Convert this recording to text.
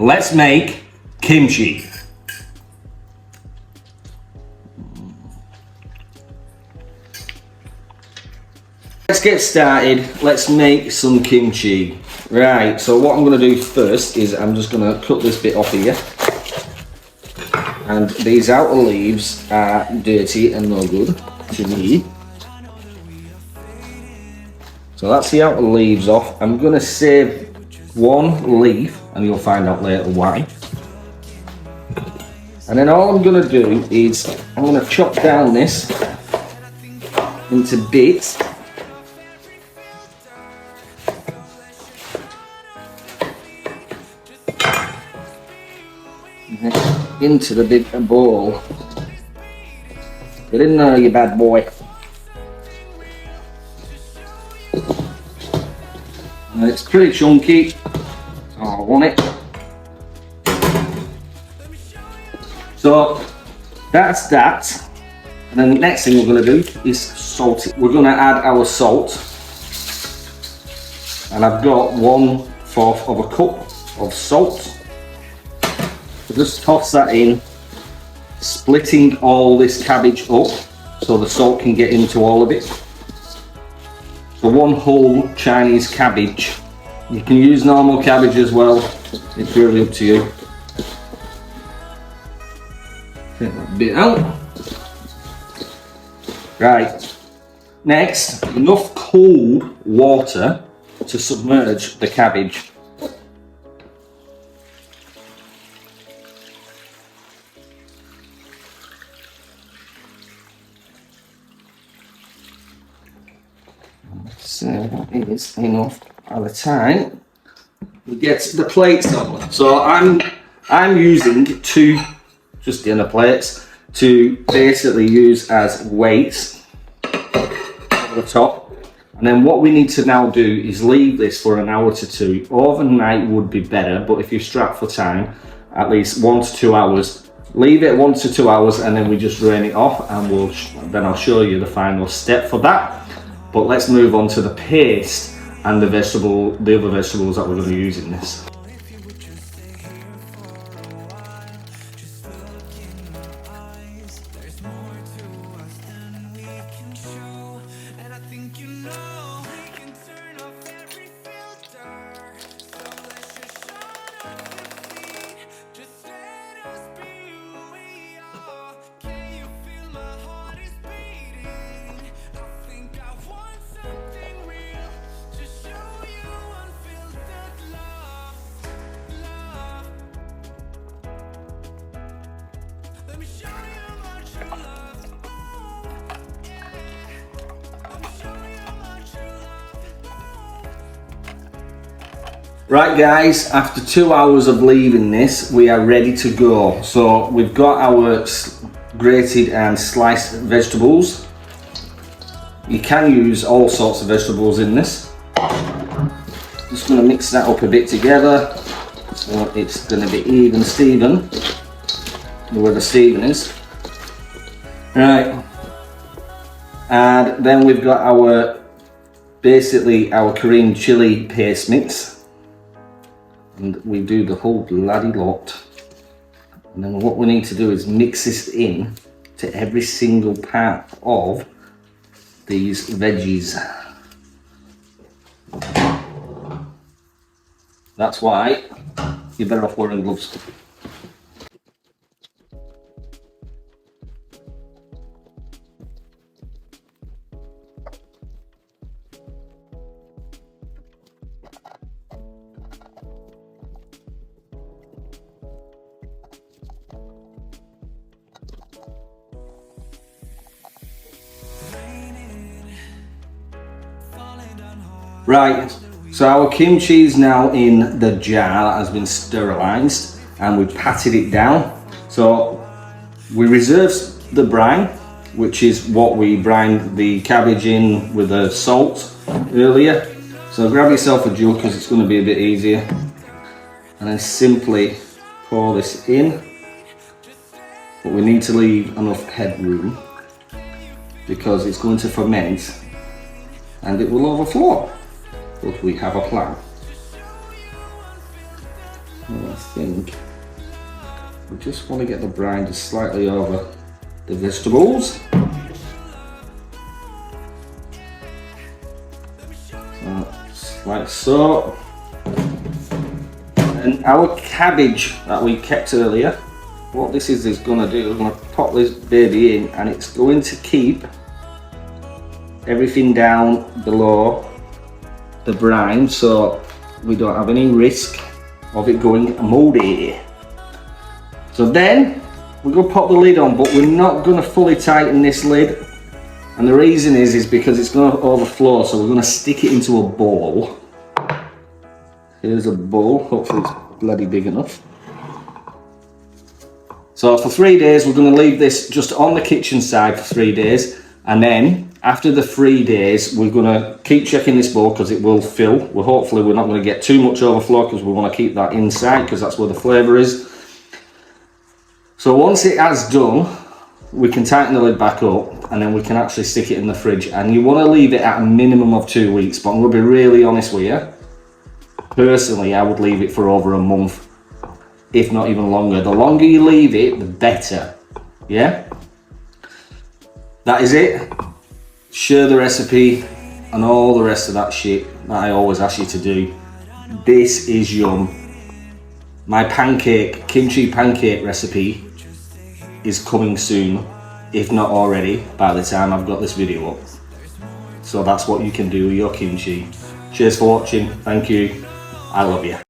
let's make kimchi. Let's get started. Let's make some kimchi. Right, so what I'm going to do first is I'm just going to cut this bit off here. And these outer leaves are dirty and no good to me. So that's the outer leaves off. I'm going to save one leaf and you'll find out later why. And then all I'm going to do is I'm going to chop down this into bits. Into the big bowl. Get in there, you bad boy. And it's pretty chunky, so I want it. So that's that. And then the next thing we're going to do is salt it. We're going to add our salt. And I've got 1/4 of a cup of salt. So just toss that in, splitting all this cabbage up so the salt can get into all of it. So one whole Chinese cabbage. You can use normal cabbage as well, it's really up to you. Take that bit out. Right, next, enough cold water to submerge the cabbage. So that is enough by the time we get the plates on. So I'm using 2 just dinner plates to basically use as weights over the top. And then what we need to now do is leave this for an hour to 2. Overnight would be better, but if you're strapped for time, at least 1 to 2 hours. Leave it 1 to 2 hours and then we just drain it off, and then I'll show you the final step for that. But let's move on to the paste and the other vegetables that we're going to use in this. Right guys, after 2 hours of leaving this, we are ready to go. So we've got our grated and sliced vegetables. You can use all sorts of vegetables in this. Just going to mix that up a bit together so it's going to be even Steven, whoever Steven is. Right, and then we've got our Korean chili paste mix. And we do the whole bloody lot. And then what we need to do is mix this in to every single part of these veggies. That's why you're better off wearing gloves. Right, so our kimchi is now in the jar that has been sterilised and we patted it down. So we reserved the brine, which is what we brined the cabbage in with the salt earlier. So grab yourself a jug because it's going to be a bit easier. And then simply pour this in. But we need to leave enough headroom because it's going to ferment and it will overflow. But we have a plan. I think we just want to get the brine just slightly over the vegetables. So, just like so. And our cabbage that we kept earlier, what this is going to do, we're going to pop this baby in, and it's going to keep everything down below the brine, so we don't have any risk of it going mouldy. So then we're going to pop the lid on, but we're not going to fully tighten this lid, and the reason is because it's going to overflow, so we're going to stick it into a bowl. Here's a bowl, hopefully it's bloody big enough. So for 3 days we're going to leave this just on the kitchen side for 3 days, and then after the 3 days we're going to keep checking this bowl because it will fill. Hopefully we're not going to get too much overflow because we want to keep that inside because that's where the flavour is. So once it has done, we can tighten the lid back up and then we can actually stick it in the fridge, and you want to leave it at a minimum of 2 weeks, but I'm going to be really honest with you. Personally, I would leave it for over a month, if not even longer. The longer you leave it, the better. Yeah? That is it. Share the recipe and all the rest of that shit that I always ask you to do. This is yum. My kimchi pancake recipe is coming soon, if not already, by the time I've got this video up. So that's what you can do with your kimchi. Cheers for watching. Thank you. I love you.